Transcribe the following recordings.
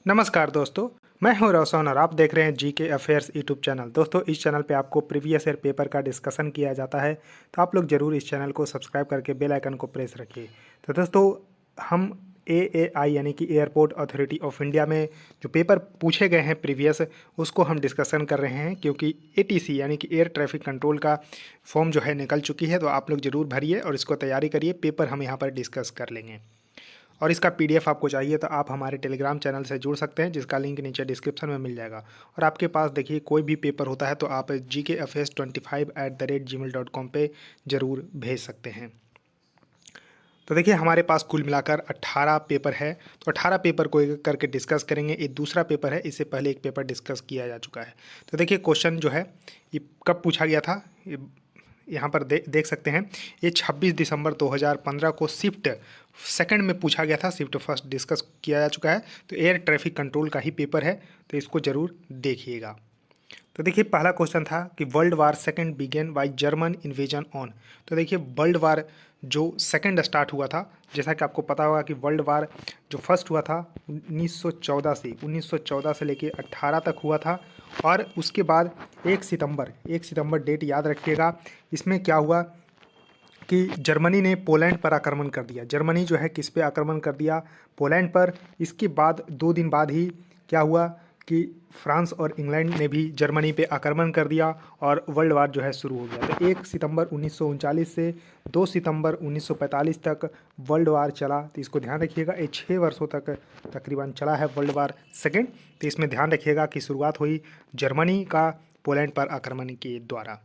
नमस्कार दोस्तों, मैं हूं रोशन और आप देख रहे हैं जीके अफेयर्स यूट्यूब चैनल। दोस्तों, इस चैनल पे आपको प्रीवियस ईयर पेपर का डिस्कशन किया जाता है, तो आप लोग ज़रूर इस चैनल को सब्सक्राइब करके बेल आइकन को प्रेस रखिए। तो दोस्तों, हम एएआई यानी कि एयरपोर्ट अथॉरिटी ऑफ इंडिया में जो पेपर पूछे गए हैं प्रीवियस, उसको हम डिस्कशन कर रहे हैं, क्योंकि एटीसी यानी कि एयर ट्रैफिक कंट्रोल का फॉर्म जो है निकल चुकी है। तो आप लोग ज़रूर भरिए और इसको तैयारी करिए, पेपर हम यहाँ पर डिस्कस कर लेंगे। और इसका पीडीएफ आपको चाहिए तो आप हमारे टेलीग्राम चैनल से जुड़ सकते हैं, जिसका लिंक नीचे डिस्क्रिप्शन में मिल जाएगा। और आपके पास देखिए कोई भी पेपर होता है तो आप gkfs25@gmail.com पे ज़रूर भेज सकते हैं। तो देखिए हमारे पास कुल मिलाकर 18 पेपर है, तो 18 पेपर को एक करके डिस्कस करेंगे। ये दूसरा पेपर है, इससे पहले एक पेपर डिस्कस किया जा चुका है। तो देखिए क्वेश्चन जो है ये कब पूछा गया था, यहाँ पर देख सकते हैं। ये 26 दिसंबर 2015 को शिफ्ट सेकंड में पूछा गया था, शिफ्ट फर्स्ट डिस्कस किया जा चुका है। तो एयर ट्रैफिक कंट्रोल का ही पेपर है, तो इसको ज़रूर देखिएगा। तो देखिए पहला क्वेश्चन था कि world war second began by German invasion on. तो देखिए वर्ल्ड वार जो सेकंड स्टार्ट हुआ था, जैसा कि आपको पता होगा कि वर्ल्ड वार जो फर्स्ट हुआ था 1914 से लेके 18 तक हुआ था। और उसके बाद 1 सितंबर डेट याद रखिएगा। इसमें क्या हुआ कि जर्मनी ने पोलैंड पर आक्रमण कर दिया। जर्मनी जो है किस पे आक्रमण कर दिया? पोलैंड पर। इसके बाद 2 दिन बाद ही क्या हुआ कि फ्रांस और इंग्लैंड ने भी जर्मनी पे आक्रमण कर दिया और वर्ल्ड वार जो है शुरू हो गया। तो 1 सितंबर 1939 से 2 सितंबर 1945 तक वर्ल्ड वार चला। तो इसको ध्यान रखिएगा, ये 6 वर्षों तक तकरीबन चला है वर्ल्ड वार सेकेंड। तो इसमें ध्यान रखिएगा कि शुरुआत हुई जर्मनी का पोलैंड पर आक्रमण के द्वारा।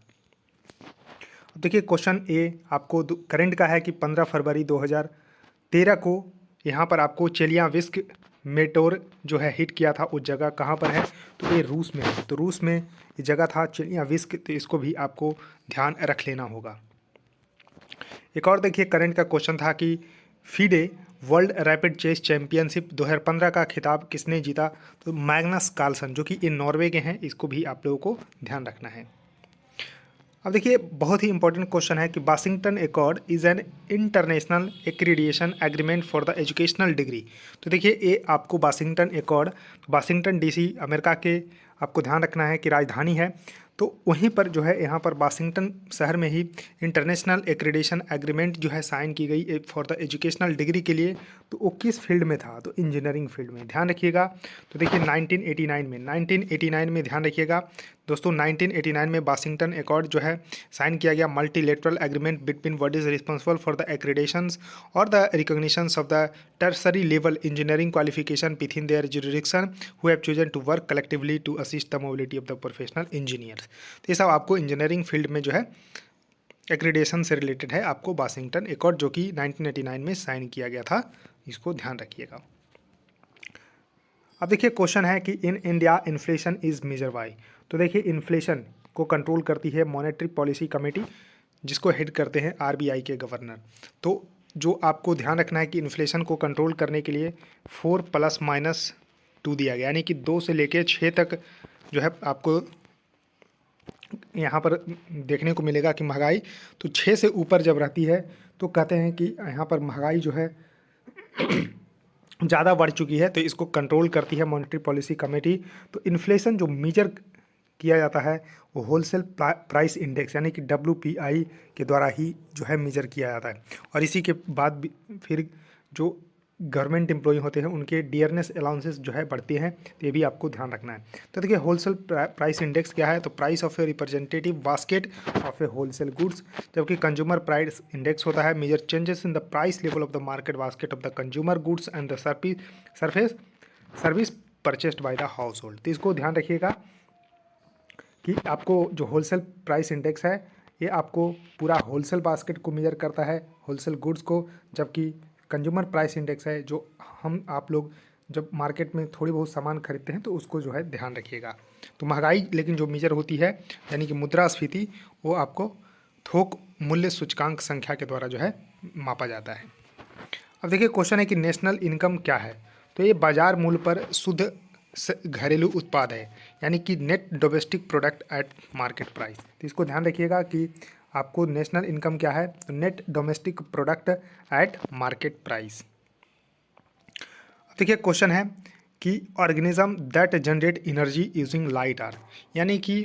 देखिए क्वेश्चन ए आपको करंट का है कि 15 फरवरी 2013 को यहाँ पर आपको चेलियाविस्क मेटोर जो है हिट किया था। उस जगह कहाँ पर है? तो ये रूस में है। तो रूस में ये जगह था चेलियाविस्क, तो इसको भी आपको ध्यान रख लेना होगा। एक और देखिए करंट का क्वेश्चन था कि FIDE world rapid chess championship 2015 का खिताब किसने जीता? तो मैग्नस कार्लसन, जो कि इन नॉर्वे के हैं। इसको भी आप लोगों को ध्यान रखना है। अब देखिए बहुत ही इंपॉर्टेंट क्वेश्चन है कि Washington accord is an international accreditation agreement for the educational degree. तो देखिए ये आपको Washington accord, Washington DC America के आपको ध्यान रखना है कि राजधानी है। तो वहीं पर जो है यहाँ पर वाशिंगटन शहर में ही इंटरनेशनल एक्रीडिएशन एग्रीमेंट जो है साइन की गई फॉर द एजुकेशनल डिग्री के लिए। तो वो किस फील्ड में था? तो इंजीनियरिंग फील्ड में। ध्यान रखिएगा। तो देखिए 1989 में ध्यान रखिएगा दोस्तों, 1989 में वाशिंगटन एकॉर्ड जो है साइन किया गया multilateral agreement between bodies responsible for the accreditations और the recognitions of the tertiary level engineering qualification within their jurisdiction who have chosen to work collectively to assist the mobility of the professional engineers. तो ये सब आपको engineering field में जो है accreditation से related है, आपको वाशिंगटन एकॉर्ड जो कि 1989 में साइन किया गया था। इसको ध्यान रखिएगा। अब देखिए क्वेश्चन है कि in India inflation is measure by. तो देखिए इन्फ्लेशन को कंट्रोल करती है मॉनेटरी पॉलिसी कमेटी, जिसको हेड करते हैं आरबीआई के गवर्नर। तो जो आपको ध्यान रखना है कि इन्फ्लेशन को कंट्रोल करने के लिए 4+-2 दिया गया, यानी कि 2 से लेकर 6 तक जो है आपको यहाँ पर देखने को मिलेगा कि महंगाई तो 6 से ऊपर जब रहती है तो कहते हैं कि यहाँ पर महंगाई जो है ज़्यादा बढ़ चुकी है, तो इसको कंट्रोल करती है मॉनेटरी पॉलिसी कमेटी। तो इन्फ्लेशन जो मेजर किया जाता है वो होलसेल प्राइस इंडेक्स यानी कि WPI के द्वारा ही जो है मेजर किया जाता है। और इसी के बाद फिर जो गवर्नमेंट एम्प्लॉय होते हैं उनके डियरनेस अलाउंसेस जो है बढ़ती हैं। तो ये भी आपको ध्यान रखना है। तो देखिए होलसेल प्राइस इंडेक्स क्या है? तो price of a representative basket of a wholesale goods. जबकि कंज्यूमर प्राइस इंडेक्स होता है measure changes in the price level of the market basket of the consumer goods and the service purchased by the household. तो इसको ध्यान रखिएगा कि आपको जो होलसेल प्राइस इंडेक्स है ये आपको पूरा होलसेल बास्केट को मेजर करता है, होलसेल गुड्स को। जबकि कंज्यूमर प्राइस इंडेक्स है जो हम आप लोग जब मार्केट में थोड़ी बहुत सामान खरीदते हैं तो उसको जो है ध्यान रखिएगा। तो महंगाई लेकिन जो मेजर होती है यानी कि मुद्रास्फीति, वो आपको थोक मूल्य सूचकांक संख्या के द्वारा जो है मापा जाता है। अब देखिए क्वेश्चन है कि नेशनल इनकम क्या है? तो ये बाजार मूल्य पर शुद्ध घरेलू उत्पाद है, यानी कि net domestic product at market price. तो इसको ध्यान रखिएगा कि आपको नेशनल इनकम क्या है? तो net domestic product at market price. देखिए क्वेश्चन है कि organism that generate energy using light are, यानी कि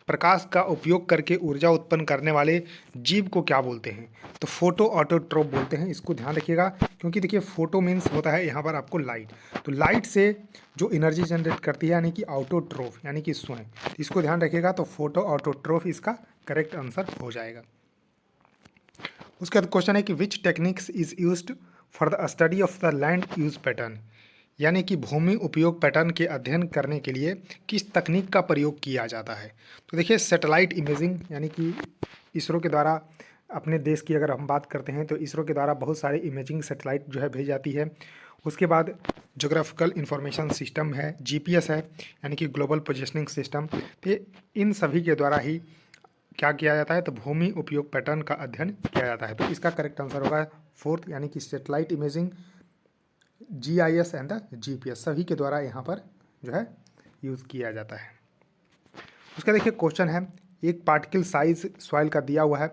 प्रकाश का उपयोग करके ऊर्जा उत्पन्न करने वाले जीव को क्या बोलते हैं? तो फोटो ऑटोट्रोफ बोलते हैं। इसको ध्यान रखिएगा, क्योंकि देखिए फोटो मीन्स होता है यहाँ पर आपको लाइट, तो लाइट से जो एनर्जी जनरेट करती है यानी कि ऑटोट्रोफ यानी कि स्वयं, इसको ध्यान रखिएगा। तो फोटो ऑटोट्रोफ इसका करेक्ट आंसर हो जाएगा। उसके बाद क्वेश्चन है कि which techniques is used for the study of the land use pattern, यानी कि भूमि उपयोग पैटर्न के अध्ययन करने के लिए किस तकनीक का प्रयोग किया जाता है? तो देखिए सैटेलाइट इमेजिंग, यानी कि इसरो के द्वारा, अपने देश की अगर हम बात करते हैं तो इसरो के द्वारा बहुत सारे इमेजिंग सैटेलाइट जो है भेजी जाती है। उसके बाद जोग्राफिकल इंफॉर्मेशन सिस्टम है, जीपीएस है, यानी कि ग्लोबल पोजिशनिंग सिस्टम। तो इन सभी के द्वारा ही क्या किया जाता है? तो भूमि उपयोग पैटर्न का अध्ययन किया जाता है। तो इसका करेक्ट आंसर होगा फोर्थ, यानी कि satellite imaging, GIS and the GPS, सभी के द्वारा यहाँ पर जो है यूज़ किया जाता है। उसका देखिए क्वेश्चन है, एक पार्टिकल साइज सॉइल का दिया हुआ है,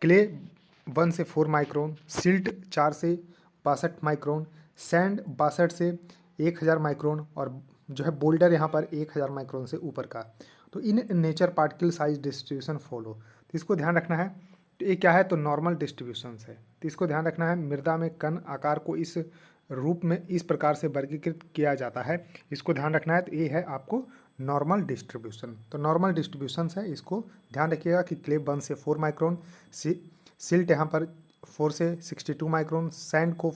क्ले 1 से 4 माइक्रोन, सिल्ट 4 से 62 माइक्रोन, सैंड 62 से 1000 माइक्रोन, और जो है बोल्डर यहाँ पर 1000 माइक्रोन से ऊपर का। तो in nature particle size distribution follow, तो इसको ध्यान रखना है। तो ये क्या है? तो नॉर्मल डिस्ट्रीब्यूशन है, तो इसको ध्यान रखना है। मृदा में कण आकार को इस रूप में इस प्रकार से वर्गीकृत किया जाता है, इसको ध्यान रखना है। तो ये है आपको नॉर्मल डिस्ट्रीब्यूशन। तो नॉर्मल डिस्ट्रीब्यूशन है, इसको ध्यान रखिएगा कि क्ले 1 से 4 माइक्रोन, सिल्ट यहाँ पर 4 से 62 माइक्रोन, सैंड को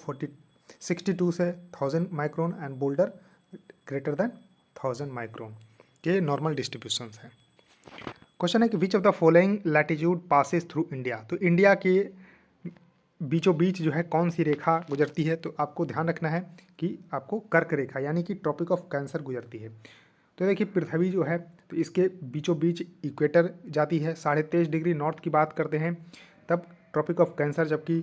62 से 1000 micron, and boulder greater than 1000 micron. ये नॉर्मल डिस्ट्रीब्यूशन है। क्वेश्चन है कि which of the following latitude passes through India, तो इंडिया के बीचों बीच जो है कौन सी रेखा गुजरती है? तो आपको ध्यान रखना है कि आपको कर्क रेखा यानी कि ट्रॉपिक ऑफ कैंसर गुजरती है। तो देखिए पृथ्वी जो है तो इसके बीचों बीच इक्वेटर जाती है, 23.5 डिग्री नॉर्थ की बात करते हैं तब ट्रॉपिक ऑफ कैंसर, जबकि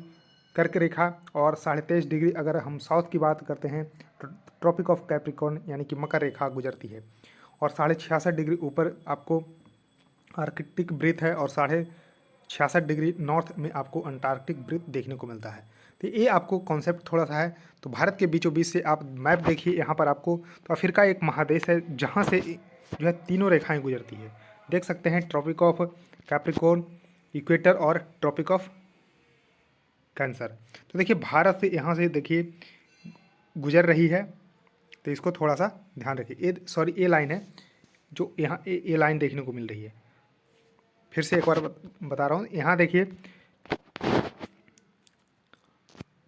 कर्क रेखा, और 23.5 डिग्री अगर हम साउथ की बात करते हैं तो ट्रॉपिक ऑफ कैप्रिकॉर्न यानी कि मकर रेखा गुजरती है, और 66.5 डिग्री ऊपर आपको आर्कटिक वृत्त है, और 66.5 डिग्री नॉर्थ में आपको अंटार्कटिक वृत्त देखने को मिलता है। तो ये आपको कॉन्सेप्ट थोड़ा सा है। तो भारत के बीचों बीच से आप मैप देखिए, यहाँ पर आपको तो अफ्रीका एक महादेश है जहाँ से जो है तीनों रेखाएं गुजरती है, देख सकते हैं, ट्रॉपिक ऑफ कैप्रिकॉर्न, इक्वेटर और ट्रॉपिक ऑफ कैंसर। तो देखिए भारत से यहाँ से देखिए गुजर रही है, तो इसको थोड़ा सा ध्यान रखिए। ये लाइन है जो यहाँ ये लाइन देखने को मिल रही है। फिर से एक बार बता रहा हूँ, यहाँ देखिए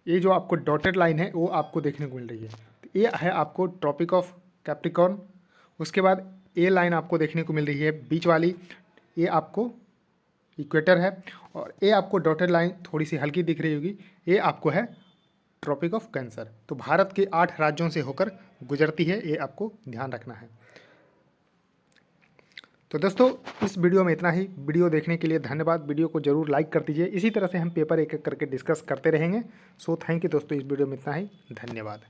ये जो आपको डॉटेड लाइन है वो आपको देखने को मिल रही है, तो ये है आपको ट्रॉपिक ऑफ कैप्रिकॉर्न। उसके बाद ये लाइन आपको देखने को मिल रही है बीच वाली, ये आपको इक्वेटर है, और ये आपको डॉटेड लाइन थोड़ी सी हल्की दिख रही होगी, ये आपको है ट्रॉपिक ऑफ कैंसर। तो भारत के 8 राज्यों से होकर गुजरती है, ये आपको ध्यान रखना है। तो दोस्तों इस वीडियो में इतना ही। वीडियो देखने के लिए धन्यवाद। वीडियो को जरूर लाइक कर दीजिए। इसी तरह से हम पेपर एक एक करके डिस्कस करते रहेंगे। सो थैंक यू दोस्तों, इस वीडियो में इतना ही। धन्यवाद।